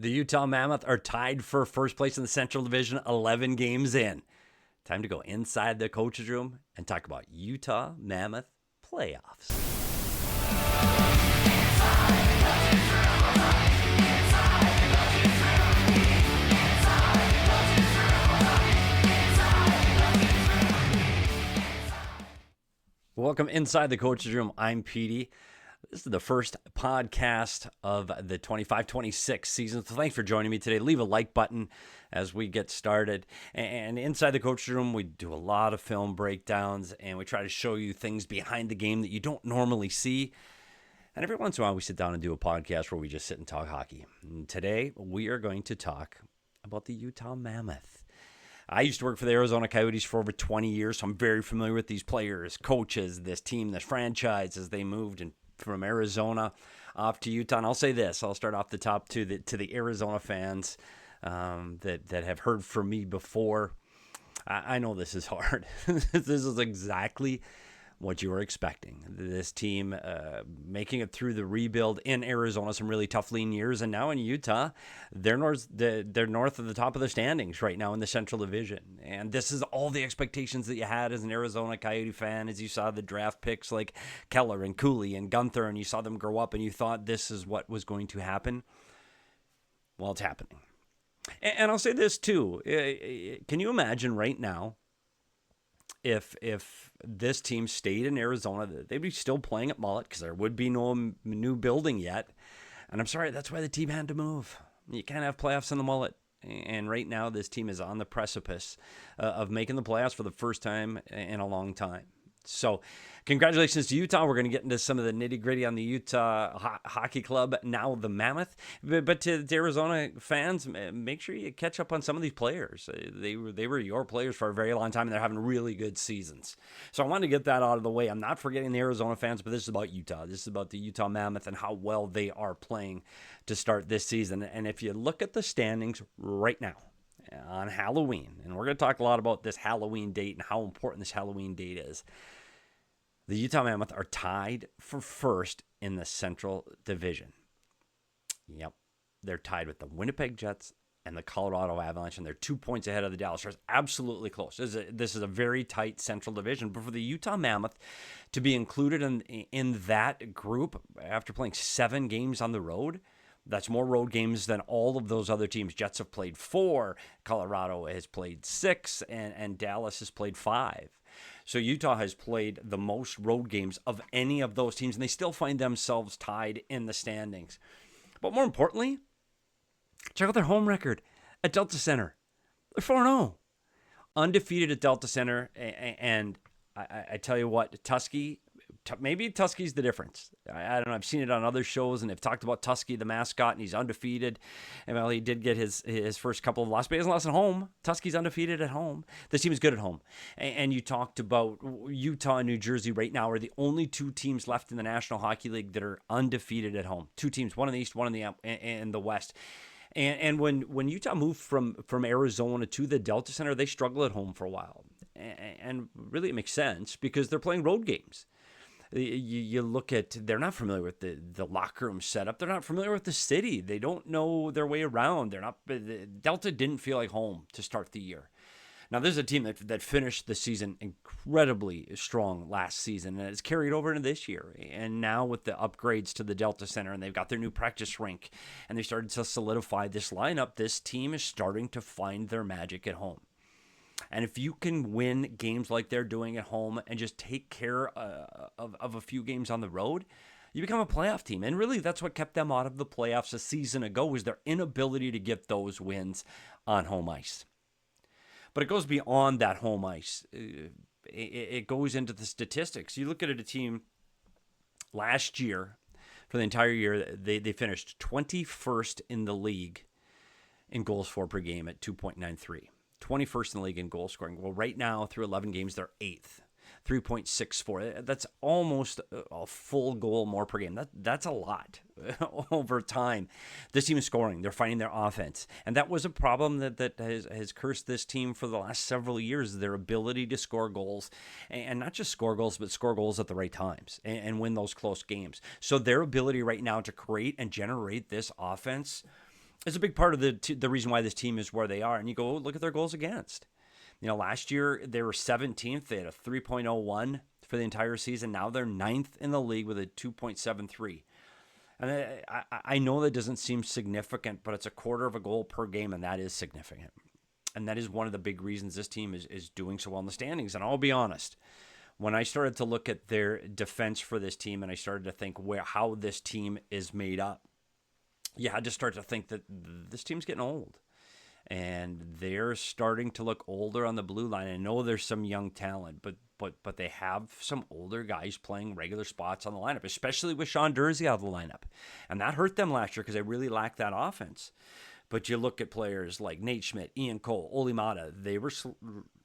The Utah Mammoth are tied for first place in the Central Division 11 games in. Time to go inside the coach's room and talk about Utah Mammoth playoffs. Welcome inside the coach's room. I'm Petey. This is the first podcast of the 25-26 season. So thanks for joining me today. Leave a like button as we get started. And inside the coach's room, we do a lot of film breakdowns, and we try to show you things behind the game that you don't normally see. And every once in a while, we sit down and do a podcast where we just sit and talk hockey. And today, we are going to talk about the Utah Mammoth. I used to work for the Arizona Coyotes for over 20 years, so I'm very familiar with these players, coaches, this team, this franchise as they moved from Arizona off to Utah. And I'll say this, I'll start off the top to the Arizona fans that have heard from me before. I know this is hard. This is exactly what you were expecting. This team making it through the rebuild in Arizona, some really tough lean years, and now in Utah, they're north of the top of the standings right now in the Central Division. And this is all the expectations that you had as an Arizona Coyote fan, as you saw the draft picks like Keller and Cooley and Gunther, and you saw them grow up, and you thought this is what was going to happen. Well, it's happening. And I'll say this too. Can you imagine right now, if this team stayed in Arizona, they'd be still playing at Mullet because there would be no new building yet. And I'm sorry, that's why the team had to move. You can't have playoffs in the Mullet. And right now, this team is on the precipice of making the playoffs for the first time in a long time. So congratulations to Utah. We're going to get into some of the nitty-gritty on the Utah Hockey Club, now the Mammoth. But to the Arizona fans, make sure you catch up on some of these players. They were your players for a very long time, and they're having really good seasons. So I wanted to get that out of the way. I'm not forgetting the Arizona fans, but this is about Utah. This is about the Utah Mammoth and how well they are playing to start this season. And if you look at the standings right now, on Halloween, and we're going to talk a lot about this Halloween date and how important this Halloween date is. The Utah Mammoth are tied for first in the Central Division. Yep, they're tied with the Winnipeg Jets and the Colorado Avalanche, and they're 2 points ahead of the Dallas Stars. Absolutely close. This is a very tight Central Division, but for the Utah Mammoth to be included in that group after playing 7 games on the road, that's more road games than all of those other teams. Jets have played 4, Colorado has played 6, and Dallas has played 5. So Utah has played the most road games of any of those teams, and they still find themselves tied in the standings. But more importantly, check out their home record at Delta Center. They're 4-0. Undefeated at Delta Center, and I tell you what, maybe Tusky's the difference. I don't know. I've seen it on other shows, and they've talked about Tusky, the mascot, and he's undefeated. And well, he did get his first couple of losses, but he hasn't lost at home. Tusky's undefeated at home. This team is good at home. And you talked about Utah and New Jersey right now are the only 2 teams left in the National Hockey League that are undefeated at home. 2 teams, one in the East, one in the West. And when Utah moved from Arizona to the Delta Center, they struggled at home for a while. And really it makes sense because they're playing road games. You look at, they're not familiar with the locker room setup. They're not familiar with the city. They don't know their way around. Delta didn't feel like home to start the year. Now, this is a team that finished the season incredibly strong last season, and it's carried over into this year. And now with the upgrades to the Delta Center, and they've got their new practice rink, and they started to solidify this lineup, this team is starting to find their magic at home. And if you can win games like they're doing at home and just take care of a few games on the road, you become a playoff team. And really, that's what kept them out of the playoffs a season ago, was their inability to get those wins on home ice. But it goes beyond that home ice. It goes into the statistics. You look at a team last year, for the entire year, they finished 21st in the league in goals for per game at 2.93. 21st in the league in goal scoring. Well, right now, through 11 games, they're 8th, 3.64. That's almost a full goal more per game. That's a lot over time. This team is scoring. They're finding their offense. And that was a problem that has cursed this team for the last several years, their ability to score goals. And not just score goals, but score goals at the right times and win those close games. So their ability right now to create and generate this offense is a big part of the reason why this team is where they are. And you go, look at their goals against. Last year they were 17th. They had a 3.01 for the entire season. Now they're 9th in the league with a 2.73. And I know that doesn't seem significant, but it's a quarter of a goal per game, and that is significant. And that is one of the big reasons this team is doing so well in the standings. And I'll be honest, when I started to look at their defense for this team and I started to think how this team is made up, you had to start to think that this team's getting old. And they're starting to look older on the blue line. I know there's some young talent, but they have some older guys playing regular spots on the lineup, especially with Sean Durzi out of the lineup. And that hurt them last year because they really lacked that offense. But you look at players like Nate Schmidt, Ian Cole, Olli Mata, they were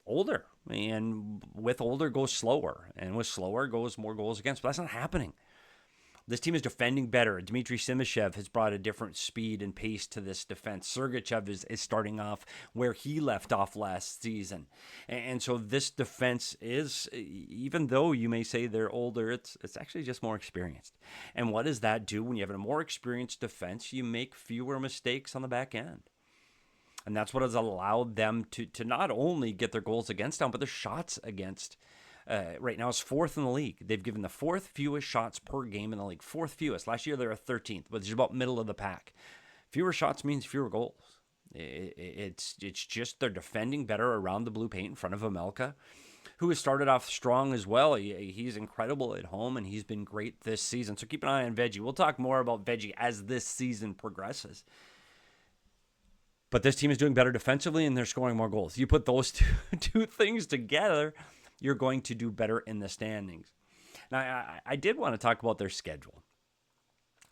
older. And with older goes slower. And with slower goes more goals against. But that's not happening. This team is defending better. Dmitry Simashev has brought a different speed and pace to this defense. Sergachev is starting off where he left off last season. And so this defense is, even though you may say they're older, it's actually just more experienced. And what does that do? When you have a more experienced defense, you make fewer mistakes on the back end. And that's what has allowed them to not only get their goals against down, but their shots against right now is 4th in the league. They've given the 4th fewest shots per game in the league. 4th fewest. Last year they were 13th, but it's about middle of the pack. Fewer shots means fewer goals. It's just they're defending better around the blue paint in front of Amelka, who has started off strong as well. He's incredible at home, and he's been great this season. So keep an eye on Veggie. We'll talk more about Veggie as this season progresses. But this team is doing better defensively, and they're scoring more goals. You put those two things together, you're going to do better in the standings. Now, I did want to talk about their schedule,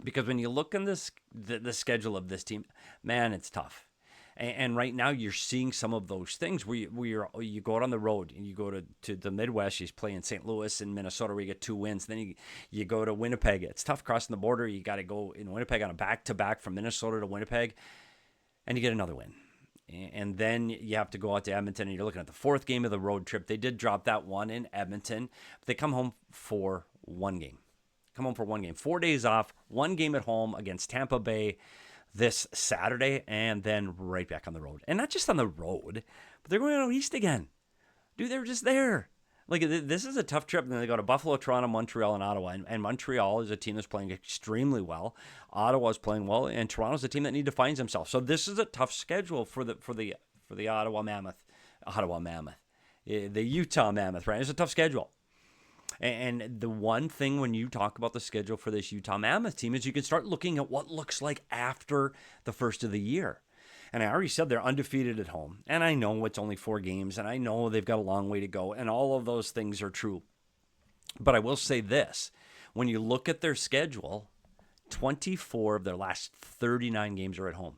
because when you look in the schedule of this team, man, it's tough. And right now you're seeing some of those things where you go out on the road and you go to the Midwest. You play in St. Louis and Minnesota where you get 2 wins. Then you go to Winnipeg. It's tough crossing the border. You got to go in Winnipeg on a back-to-back from Minnesota to Winnipeg, and you get another win. And then you have to go out to Edmonton, and you're looking at the 4th game of the road trip. They did drop that one in Edmonton, but they come home for one game. 4 days off, 1 game at home against Tampa Bay this Saturday, and then right back on the road. And not just on the road, but they're going out east again. Dude, they're just there. Like, this is a tough trip. And then they go to Buffalo, Toronto, Montreal, and Ottawa. And Montreal is a team that's playing extremely well. Ottawa's playing well, and Toronto's a team that needs to find themselves. So this is a tough schedule for the Ottawa Mammoth. The Utah Mammoth, right? It's a tough schedule. And the one thing when you talk about the schedule for this Utah Mammoth team is you can start looking at what looks like after the first of the year. And I already said they're undefeated at home. And I know it's only 4 games, and I know they've got a long way to go, and all of those things are true. But I will say this. When you look at their schedule, 24 of their last 39 games are at home.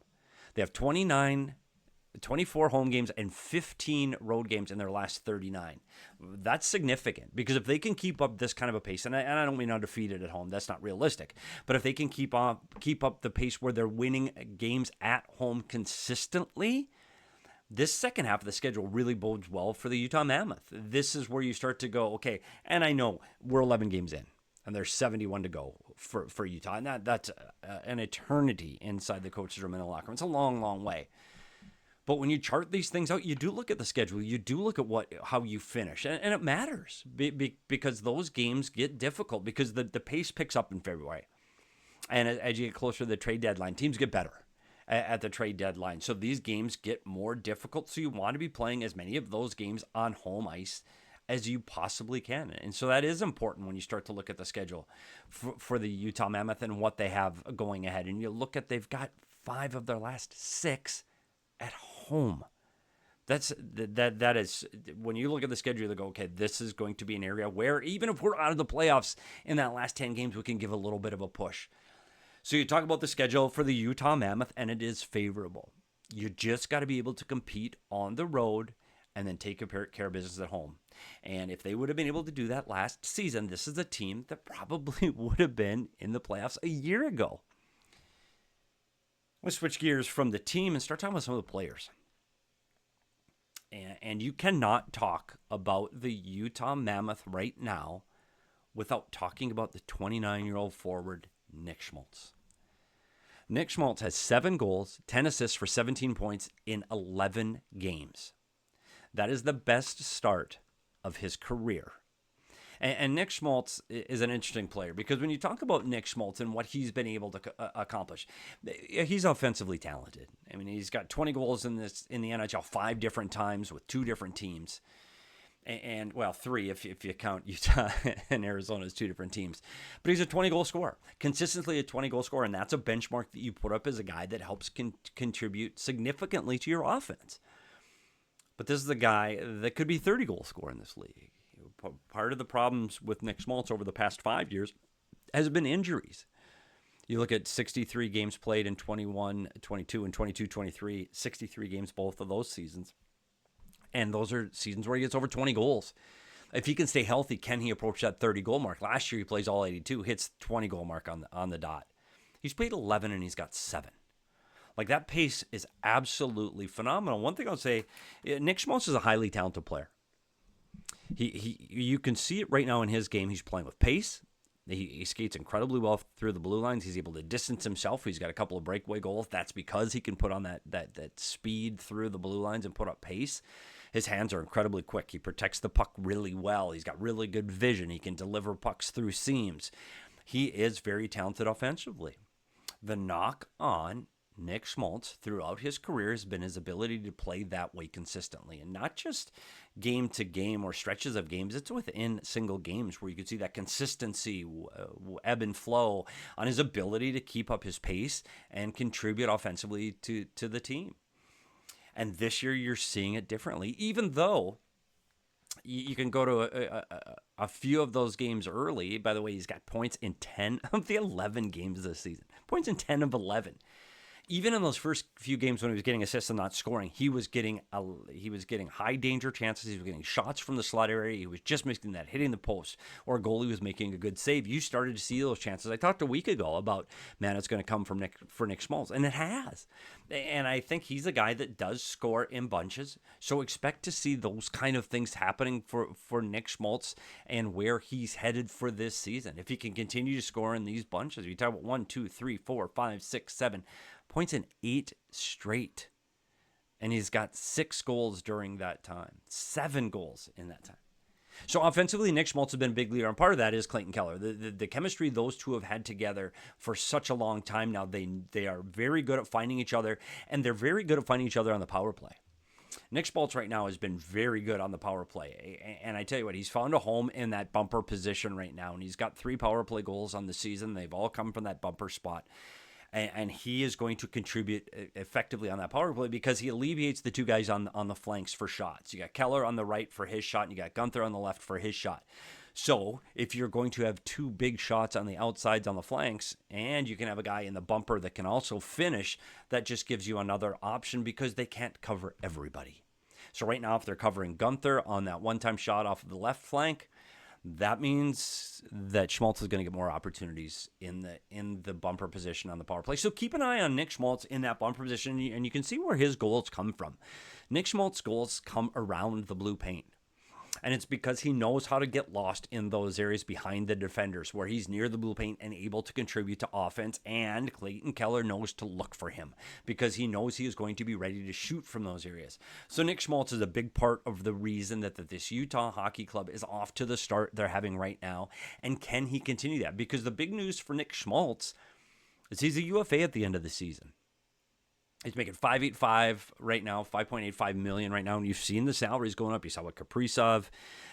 They have 24 home games and 15 road games in their last 39. That's significant, because if they can keep up this kind of a pace, and I don't mean undefeated at home, that's not realistic, but if they can keep up the pace where they're winning games at home consistently, this second half of the schedule really bodes well for the Utah Mammoth. This is where you start to go, okay, and I know we're 11 games in, and there's 71 to go for Utah, and that's an eternity inside the coach's room in the locker room. It's a long, long way. But when you chart these things out, you do look at the schedule. You do look at how you finish. And it matters because those games get difficult, because the pace picks up in February. And as you get closer to the trade deadline, teams get better at the trade deadline. So these games get more difficult. So you want to be playing as many of those games on home ice as you possibly can. And so that is important when you start to look at the schedule for the Utah Mammoth and what they have going ahead. And you look at, they've got 5 of their last 6 at home. That is, when you look at the schedule, you go, okay, this is going to be an area where even if we're out of the playoffs in that last 10 games, we can give a little bit of a push. So you talk about the schedule for the Utah Mammoth, and it is favorable. You just got to be able to compete on the road and then take care of business at home. And if they would have been able to do that last season, this is a team that probably would have been in the playoffs a year ago. Let's switch gears from the team and start talking about some of the players. And you cannot talk about the Utah Mammoth right now without talking about the 29-year-old forward, Nick Schmaltz. Nick Schmaltz has 7 goals, 10 assists for 17 points in 11 games. That is the best start of his career. And Nick Schmaltz is an interesting player because when you talk about Nick Schmaltz and what he's been able to accomplish, he's offensively talented. I mean, he's got 20 goals in the NHL 5 different times with 2 different teams. And well, 3 if you count Utah and Arizona as 2 different teams. But he's a 20-goal scorer, consistently a 20-goal scorer, and that's a benchmark that you put up as a guy that helps contribute significantly to your offense. But this is a guy that could be 30-goal scorer in this league. Part of the problems with Nick Schmaltz over the past 5 years has been injuries. You look at 63 games played in 21-22 and 22-23, 63 games both of those seasons. And those are seasons where he gets over 20 goals. If he can stay healthy, can he approach that 30-goal mark? Last year he plays all 82, hits 20-goal mark on the dot. He's played 11 and he's got 7. Like, that pace is absolutely phenomenal. One thing I'll say, Nick Schmaltz is a highly talented player. You can see it right now in his game. He's playing with pace. He skates incredibly well through the blue lines. He's able to distance himself. He's got a couple of breakaway goals. That's because he can put on that speed through the blue lines and put up pace. His hands are incredibly quick. He protects the puck really well. He's got really good vision. He can deliver pucks through seams. He is very talented offensively. The knock on Nick Schmaltz throughout his career has been his ability to play that way consistently, and not just game to game or stretches of games. It's within single games where you can see that consistency, ebb and flow on his ability to keep up his pace and contribute offensively to the team. And this year you're seeing it differently, even though you can go to a few of those games early. By the way, he's got points in 10 of the 11 games this season. Points in 10 of 11. Even in those first few games when he was getting assists and not scoring, he was getting high danger chances. He was getting shots from the slot area. He was just missing that, hitting the post, or a goalie was making a good save. You started to see those chances. I talked a week ago about, man, it's going to come from Nick Schmaltz, and it has. And I think he's a guy that does score in bunches. So expect to see those kind of things happening for Nick Schmaltz and where he's headed for this season. If he can continue to score in these bunches, we talk about 1, 2, 3, 4, 5, 6, 7 points in 8 straight. And he's got 6 goals during that time. 7 goals in that time. So offensively, Nick Schmaltz has been a big leader. And part of that is Clayton Keller. The chemistry those two have had together for such a long time now. They are very good at finding each other. And they're very good at finding each other on the power play. Nick Schmaltz right now has been very good on the power play. And I tell you what, he's found a home in that bumper position right now. And he's got 3 power play goals on the season. They've all come from that bumper spot. And he is going to contribute effectively on that power play because he alleviates the 2 guys on the flanks for shots. You got Keller on the right for his shot, and you got Gunther on the left for his shot. So if you're going to have 2 big shots on the outsides on the flanks, and you can have a guy in the bumper that can also finish, that just gives you another option because they can't cover everybody. So right now, if they're covering Gunther on that one-time shot off of the left flank, that means that Schmaltz is going to get more opportunities in the bumper position on the power play. So keep an eye on Nick Schmaltz in that bumper position, and you can see where his goals come from. Nick Schmaltz's goals come around the blue paint. And it's because he knows how to get lost in those areas behind the defenders where he's near the blue paint and able to contribute to offense. And Clayton Keller knows to look for him because he knows he is going to be ready to shoot from those areas. So Nick Schmaltz is a big part of the reason that this Utah Hockey Club is off to the start they're having right now. And can he continue that? Because the big news for Nick Schmaltz is he's a UFA at the end of the season. He's making $5.85 right now, $5.85 million right now, and you've seen the salaries going up. You saw what Kaprizov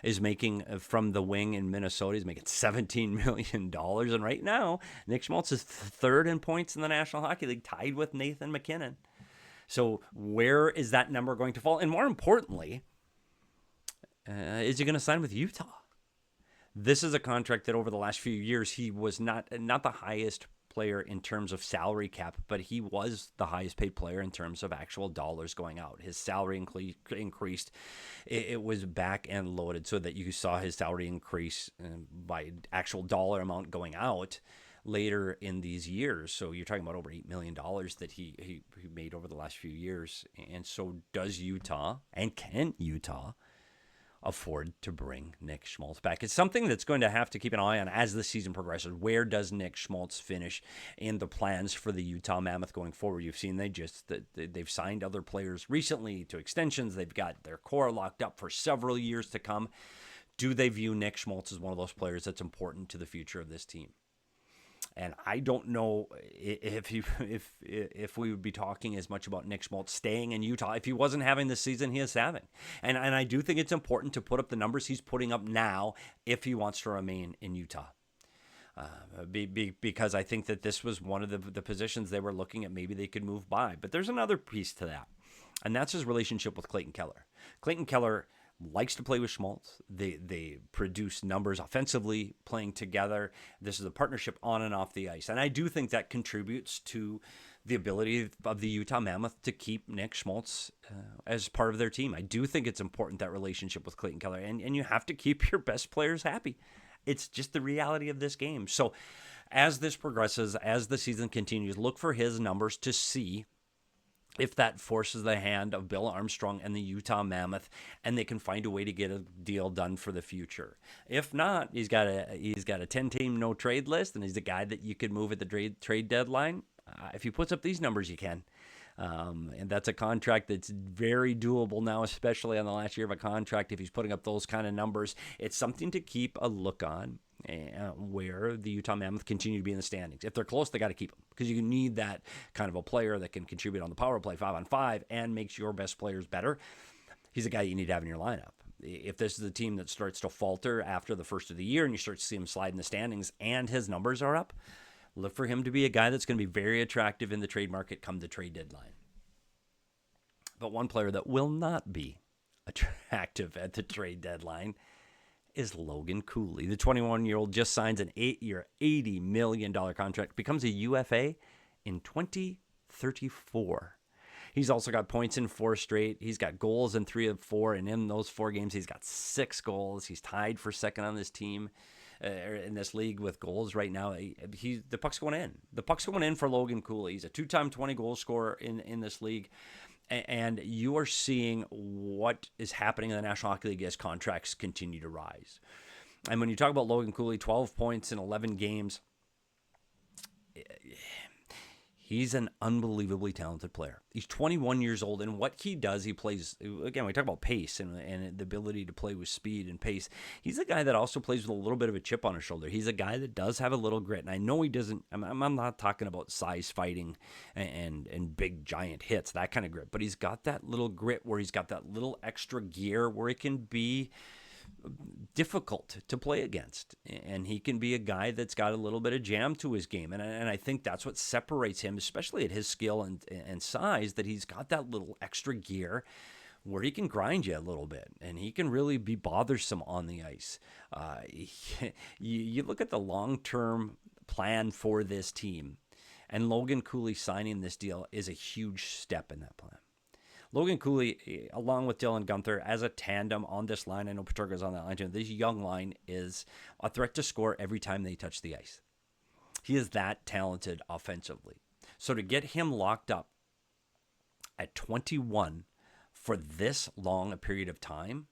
is making from the wing in Minnesota. He's making $17 million, and right now, Nick Schmaltz is 3rd in points in the National Hockey League, tied with Nathan MacKinnon. So where is that number going to fall? And more importantly, is he going to sign with Utah? This is a contract that over the last few years, he was not the highest player in terms of salary cap, but he was the highest paid player in terms of actual dollars going out. His salary increased. It was back end loaded so that you saw his salary increase by actual dollar amount going out later in these years. So you're talking about over $8 million that he made over the last few years. And so does Utah, and can Utah afford to bring Nick Schmaltz back. It's something that's going to have to keep an eye on as the season progresses. Where does Nick Schmaltz finish in the plans for the Utah Mammoth going forward? You've seen they've signed other players recently to extensions. They've got their core locked up for several years to come. Do they view Nick Schmaltz as one of those players that's important to the future of this team? And I don't know if we would be talking as much about Nick Schmaltz staying in Utah if he wasn't having the season he is having. And I do think it's important to put up the numbers he's putting up now if he wants to remain in Utah. Because I think that this was one of the positions they were looking at. Maybe they could move by. But there's another piece to that, and that's his relationship with Clayton Keller. Clayton Keller likes to play with Schmaltz. They produce numbers offensively playing together. This is a partnership on and off the ice. And I do think that contributes to the ability of the Utah Mammoth to keep Nick Schmaltz as part of their team. I do think it's important, that relationship with Clayton Keller. And you have to keep your best players happy. It's just the reality of this game. So as this progresses, as the season continues, look for his numbers to see if that forces the hand of Bill Armstrong and the Utah Mammoth, and they can find a way to get a deal done for the future. If not, he's got a 10-team no trade list, and he's a guy that you could move at the trade deadline. If he puts up these numbers, you can. And that's a contract that's very doable now, especially on the last year of a contract. If he's putting up those kind of numbers, it's something to keep a look on. Where the Utah Mammoth continue to be in the standings. If they're close, they got to keep them, because you need that kind of a player that can contribute on the power play 5-on-5 and makes your best players better. He's a guy you need to have in your lineup. If this is a team that starts to falter after the first of the year and you start to see him slide in the standings and his numbers are up, look for him to be a guy that's going to be very attractive in the trade market come the trade deadline. But one player that will not be attractive at the trade deadline is Logan Cooley. The 21-year-old just signs an 8-year, $80 million contract, becomes a UFA in 2034. He's also got points in 4 straight. He's got goals in 3 of 4, and in those 4 games, he's got 6 goals. He's tied for second on this team, in this league with goals right now. The puck's going in. The puck's going in for Logan Cooley. He's a 2-time 20-goal scorer in this league. And you are seeing what is happening in the National Hockey League as contracts continue to rise. And when you talk about Logan Cooley, 12 points in 11 games, he's an unbelievably talented player. He's 21 years old, and what he does, he plays, again, we talk about pace and the ability to play with speed and pace. He's a guy that also plays with a little bit of a chip on his shoulder. He's a guy that does have a little grit, and I know he doesn't, I'm not talking about size fighting and big giant hits, that kind of grit, but he's got that little grit where he's got that little extra gear where it can be difficult to play against, and he can be a guy that's got a little bit of jam to his game, and I think that's what separates him, especially at his skill and size, that he's got that little extra gear where he can grind you a little bit, and he can really be bothersome on the ice. You look at the long-term plan for this team, and Logan Cooley signing this deal is a huge step in that plan. Logan Cooley, along with Dylan Guenther, as a tandem on this line, I know Peterka's on that line too, this young line is a threat to score every time they touch the ice. He is that talented offensively. So to get him locked up at 21 for this long a period of time,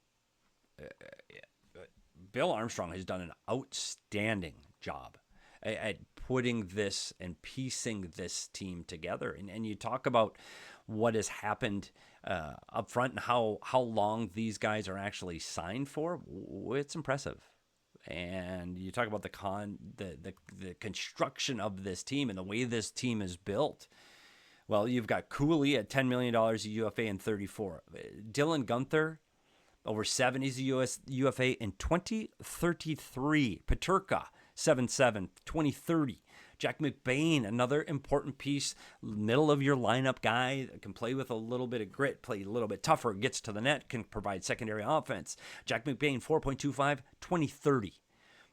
Bill Armstrong has done an outstanding job at putting this and piecing this team together. And you talk about what has happened up front and how long these guys are actually signed for. It's impressive. And you talk about the construction of this team and the way this team is built. Well, you've got Cooley at $10 million a UFA in 34. Dylan Guenther, over 7, he's a UFA in 2033. Peterka, 7-7, 2030. Jack McBain, another important piece, middle of your lineup guy, can play with a little bit of grit, play a little bit tougher, gets to the net, can provide secondary offense. Jack McBain, 4.25, 2030.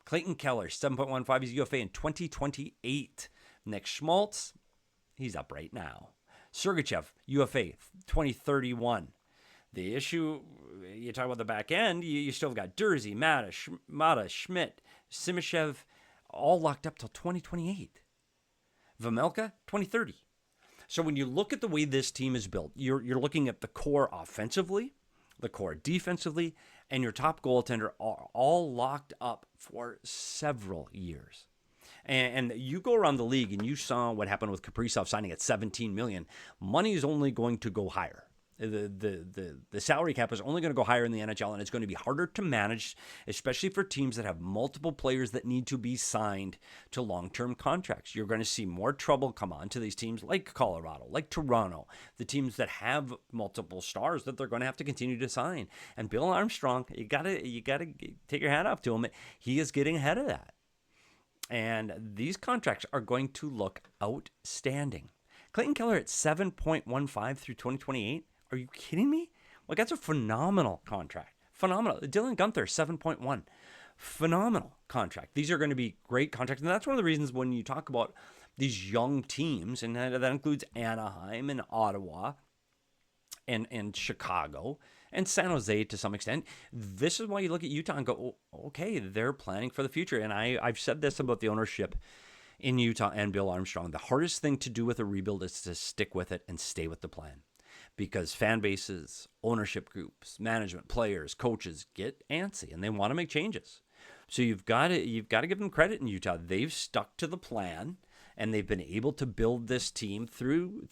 Clayton Keller, 7.15, he's UFA in 2028. Nick Schmaltz, he's up right now. Sergachev, UFA, 2031. The issue, you talk about the back end, you still got Dursey, Mata, Schmidt, Simashev, all locked up till 2028. Vamelka, 2030. So when you look at the way this team is built, you're looking at the core offensively, the core defensively, and your top goaltender are all locked up for several years. And you go around the league and you saw what happened with Kaprizov signing at $17 million. Money is only going to go higher. The salary cap is only going to go higher in the NHL, and it's going to be harder to manage, especially for teams that have multiple players that need to be signed to long-term contracts. You're going to see more trouble come on to these teams like Colorado, like Toronto, the teams that have multiple stars that they're going to have to continue to sign. And Bill Armstrong, you gotta take your hat off to him. He is getting ahead of that. And these contracts are going to look outstanding. Clayton Keller at 7.15 through 2028. Are you kidding me? Like, that's a phenomenal contract. Phenomenal. Dylan Guenther, 7.1. Phenomenal contract. These are going to be great contracts. And that's one of the reasons when you talk about these young teams, and that includes Anaheim and Ottawa and Chicago and San Jose to some extent. This is why you look at Utah and go, oh, okay, they're planning for the future. And I've said this about the ownership in Utah and Bill Armstrong. The hardest thing to do with a rebuild is to stick with it and stay with the plan. Because fan bases, ownership groups, management, players, coaches get antsy and they want to make changes. So you've got to give them credit in Utah. They've stuck to the plan and they've been able to build this team through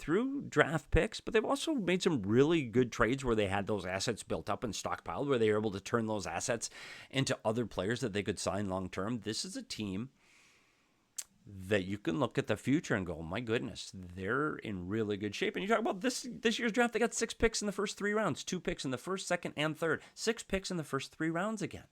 draft picks, but they've also made some really good trades where they had those assets built up and stockpiled, where they were able to turn those assets into other players that they could sign long term. This is a team that you can look at the future and go, oh my goodness, they're in really good shape. And you talk about this year's draft, they got 6 picks in the first 3 rounds, 2 picks in the first, second, and third, 6 picks in the first 3 rounds again.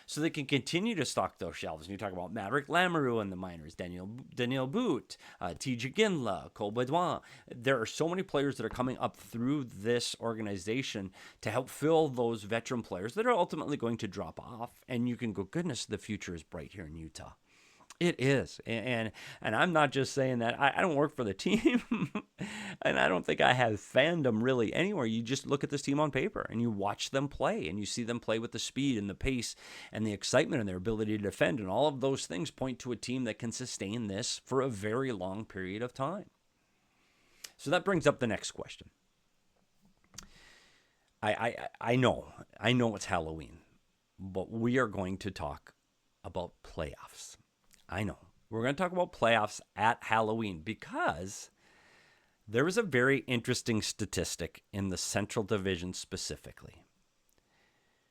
So they can continue to stock those shelves. And you talk about Maverick Lamoureux in the minors, Daniel Boot, T.J. Ginla, Cole Baudouin. There are so many players that are coming up through this organization to help fill those veteran players that are ultimately going to drop off. And you can go, goodness, the future is bright here in Utah. It is. And I'm not just saying that. I don't work for the team. And I don't think I have fandom really anywhere. You just look at this team on paper and you watch them play and you see them play with the speed and the pace and the excitement and their ability to defend. And all of those things point to a team that can sustain this for a very long period of time. So that brings up the next question. I know it's Halloween, but we are going to talk about playoffs. I know. We're going to talk about playoffs at Halloween because there was a very interesting statistic in the Central Division specifically.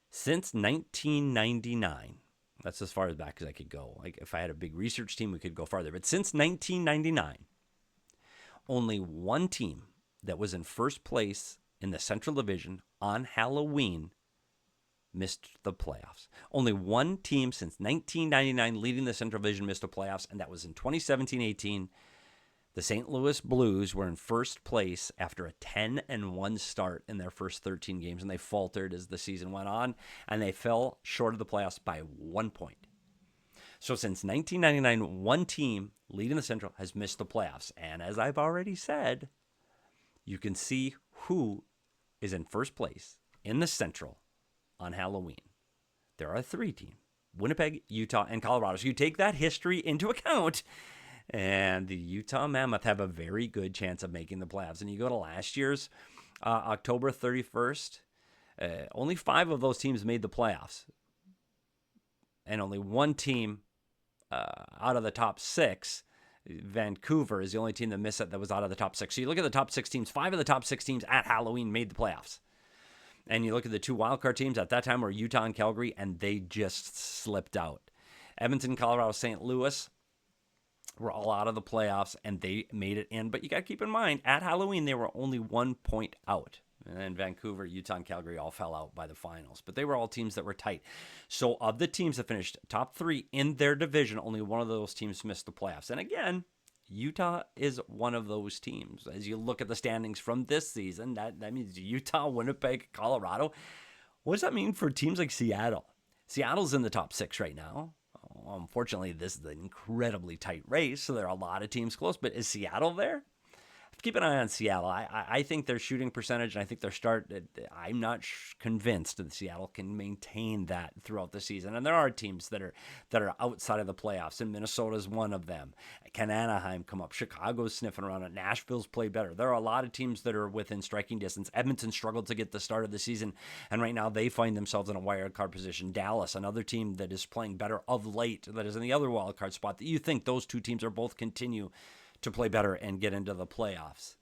Since 1999, that's as far as back as I could go. Like if I had a big research team, we could go farther. But since 1999, only one team that was in first place in the Central Division on Halloween missed the playoffs. Only one team since 1999 leading the Central Division missed the playoffs, and that was in 2017-18. The St. Louis Blues were in first place after a 10-1 start in their first 13 games, and they faltered as the season went on, and they fell short of the playoffs by 1 point. So since 1999, one team leading the Central has missed the playoffs, and as I've already said, you can see who is in first place in the Central on Halloween. There are 3 teams: Winnipeg, Utah, and Colorado. So you take that history into account, and the Utah Mammoth have a very good chance of making the playoffs. And you go to last year's October 31st, only 5 of those teams made the playoffs. And only one team out of the top 6, Vancouver, is the only team that missed it that was out of the top 6. So you look at the top 6 teams, 5 of the top 6 teams at Halloween made the playoffs. And you look at the 2 wildcard teams at that time were Utah and Calgary, and they just slipped out. Edmonton, Colorado, St. Louis were all out of the playoffs, and they made it in. But you got to keep in mind, at Halloween, they were only 1 point out. And then Vancouver, Utah, and Calgary all fell out by the finals. But they were all teams that were tight. So of the teams that finished top 3 in their division, only one of those teams missed the playoffs. And again, Utah is one of those teams. As you look at the standings from this season, that means Utah, Winnipeg, Colorado. What does that mean for teams like Seattle? Seattle's in the top 6 right now. Unfortunately, this is an incredibly tight race, so there are a lot of teams close. But is Seattle there? keep an eye on Seattle. I think their shooting percentage, and I think their start, I'm not convinced that Seattle can maintain that throughout the season. And there are teams that are outside of the playoffs, and Minnesota's one of them. Can Anaheim come up? Chicago's sniffing around it. Nashville's played better. There are a lot of teams that are within striking distance. Edmonton struggled to get the start of the season, and right now they find themselves in a wild card position. Dallas, another team that is playing better of late, that is in the other wild card spot, that you think those two teams are both continue to play better and get into the playoffs.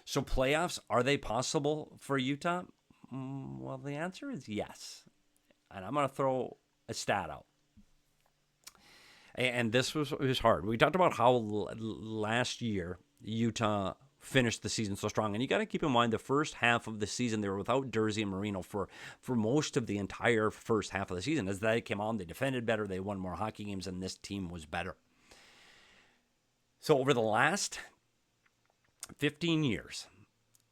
So playoffs, are they possible for Utah? Well, the answer is yes. And I'm going to throw a stat out. And this was hard. We talked about how last year Utah finished the season so strong. And you got to keep in mind the first half of the season, they were without Jersey and Marino for most of the entire first half of the season. As they came on, they defended better. They won more hockey games, and this team was better. So over the last 15 years,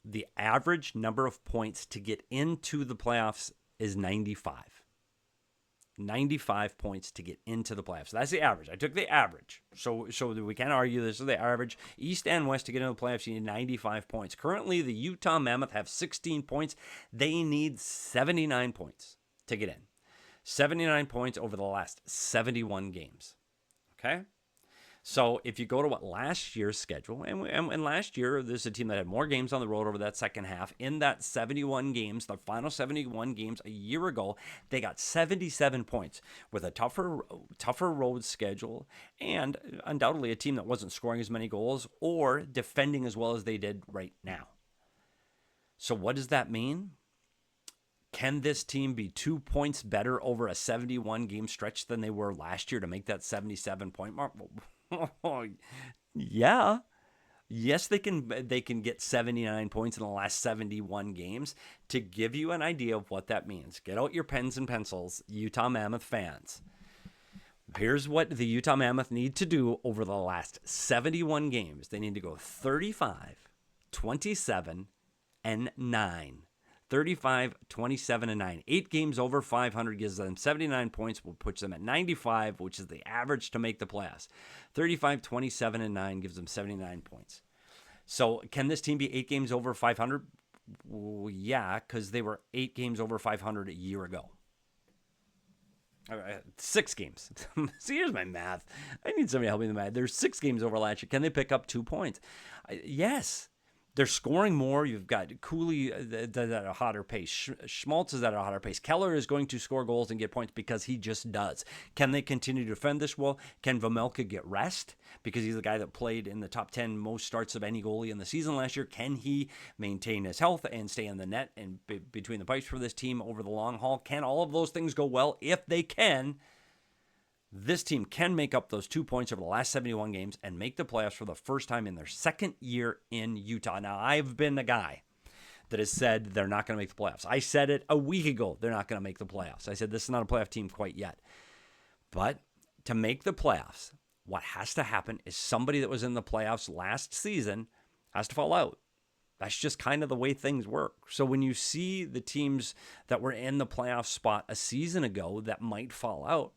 the average number of points to get into the playoffs is 95. 95 points to get into the playoffs. That's the average. I took the average. So we can't argue this is the average. East and West to get into the playoffs, you need 95 points. Currently, the Utah Mammoth have 16 points. They need 79 points to get in. 79 points over the last 71 games. Okay? So if you go to what last year's schedule, and last year, there's a team that had more games on the road over that second half. In that 71 games, the final 71 games a year ago, they got 77 points with a tougher road schedule, and undoubtedly a team that wasn't scoring as many goals or defending as well as they did right now. So what does that mean? Can this team be 2 points better over a 71 game stretch than they were last year to make that 77 point mark? Yeah. Yes, they can get 79 points in the last 71 games. To give you an idea of what that means, get out your pens and pencils, Utah Mammoth fans. Here's what the Utah Mammoth need to do over the last 71 games. They need to go 35, 27, and 9. 35, 27, and 9. 8 games over 500 gives them 79 points, will put them at 95, which is the average to make the playoffs. 35, 27, and 9 gives them 79 points. So can this team be 8 games over 500? Well, yeah, because they were 8 games over 500 a year ago. 6 games. See, here's my math. I need somebody to help me with the math. There's 6 games over last year. Can they pick up 2 points? Yes. They're scoring more. You've got Cooley at a hotter pace. Schmaltz is at a hotter pace. Keller is going to score goals and get points because he just does. Can they continue to defend this well? Can Vejmelka get rest? Because he's the guy that played in the top 10 most starts of any goalie in the season last year. Can he maintain his health and stay in the net and between the pipes for this team over the long haul? Can all of those things go well? If they can, this team can make up those 2 points over the last 71 games and make the playoffs for the first time in their second year in Utah. Now, I've been the guy that has said they're not going to make the playoffs. I said it a week ago, they're not going to make the playoffs. I said this is not a playoff team quite yet. But to make the playoffs, what has to happen is somebody that was in the playoffs last season has to fall out. That's just kind of the way things work. So when you see the teams that were in the playoff spot a season ago that might fall out,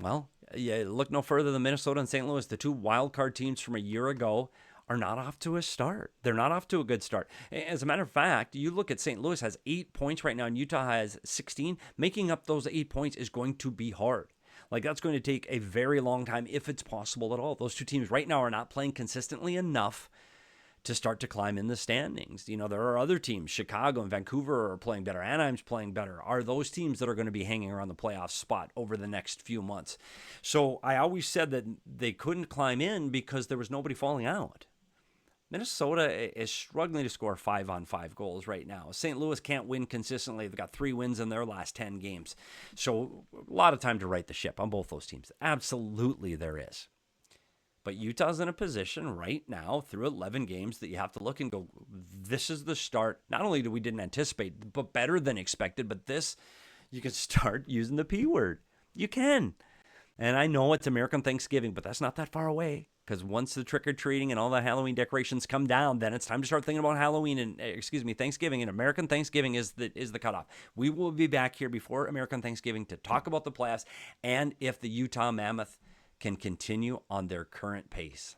well, yeah, look no further than Minnesota and St. Louis. The 2 wildcard teams from a year ago are not off to a start. They're not off to a good start. As a matter of fact, you look at St. Louis has 8 points right now and Utah has 16. Making up those 8 points is going to be hard. Like, that's going to take a very long time if it's possible at all. Those 2 teams right now are not playing consistently enough to start to climb in the standings. You know, there are other teams, Chicago and Vancouver are playing better. Anaheim's playing better. Are those teams that are going to be hanging around the playoff spot over the next few months? So I always said that they couldn't climb in because there was nobody falling out. Minnesota is struggling to score 5-on-5 goals right now. St. Louis can't win consistently. They've got 3 wins in their last 10 games. So a lot of time to right the ship on both those teams. Absolutely there is. But Utah's in a position right now through 11 games that you have to look and go, this is the start. Not only we didn't anticipate, but better than expected. But this, you can start using the P word. You can. And I know it's American Thanksgiving, but that's not that far away. Because once the trick-or-treating and all the Halloween decorations come down, then it's time to start thinking about Thanksgiving. And American Thanksgiving is the cutoff. We will be back here before American Thanksgiving to talk about the playoffs and if the Utah Mammoth can continue on their current pace.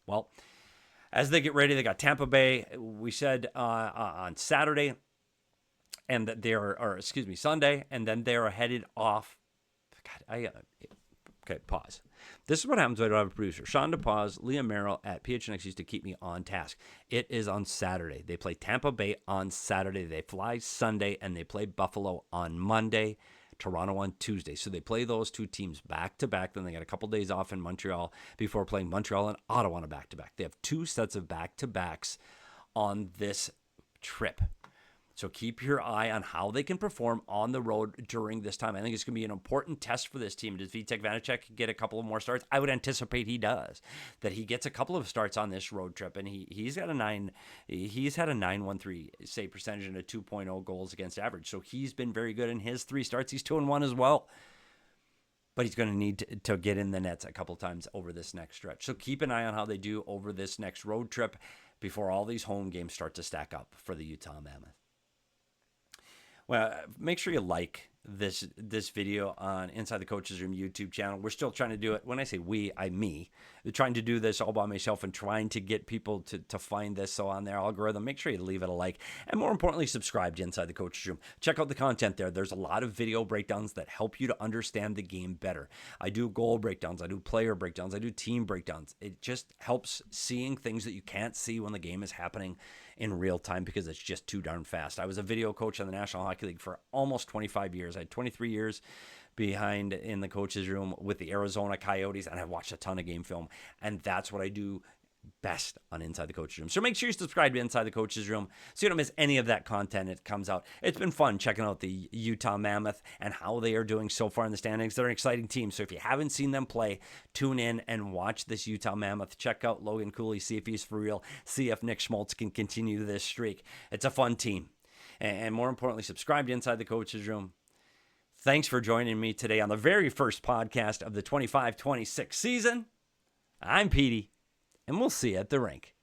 Well, as they get ready, they got Tampa Bay, we said on Saturday, and Sunday, and then they're headed off. Okay, pause. This is what happens when I don't have a producer. Sean DePaz, Leah Merrill at PHNX used to keep me on task. It is on Saturday. They play Tampa Bay on Saturday. They fly Sunday, and they play Buffalo on Monday, Toronto on Tuesday. So they play those two teams back-to-back. Then they got a couple days off in Montreal before playing Montreal and Ottawa on a back-to-back. They have two sets of back-to-backs on this trip. So keep your eye on how they can perform on the road during this time. I think it's going to be an important test for this team. Does Vitek Vanacek get a couple of more starts? I would anticipate he does. That he gets a couple of starts on this road trip, and he's had a 9.13 save percentage and a 2.0 goals against average. So he's been very good in his 3 starts. He's 2-1 as well. But he's going to need to get in the nets a couple times over this next stretch. So keep an eye on how they do over this next road trip before all these home games start to stack up for the Utah Mammoth. Well, make sure you like this video on Inside the Coach's Room YouTube channel. We're still trying to do it. When I say we, I me. They're trying to do this all by myself and trying to get people to find this. So on their algorithm, make sure you leave it a like. And more importantly, subscribe to Inside the Coach's Room. Check out the content there. There's a lot of video breakdowns that help you to understand the game better. I do goal breakdowns. I do player breakdowns. I do team breakdowns. It just helps seeing things that you can't see when the game is happening in real time because it's just too darn fast. I was a video coach in the National Hockey League for almost 25 years. I had 23 years behind in the coach's room with the Arizona Coyotes, and I've watched a ton of game film, and that's what I do best on Inside the Coach's Room. So make sure you subscribe to Inside the Coach's Room so you don't miss any of that content that comes out. It's been fun checking out the Utah Mammoth and how they are doing so far in the standings. They're an exciting team. So if you haven't seen them play, tune in and watch this Utah Mammoth. Check out Logan Cooley, see if he's for real, see if Nick Schmaltz can continue this streak. It's a fun team. And more importantly, subscribe to Inside the Coach's Room. Thanks for joining me today on the very first podcast of the 25-26 season. I'm Petey, and we'll see you at the rink.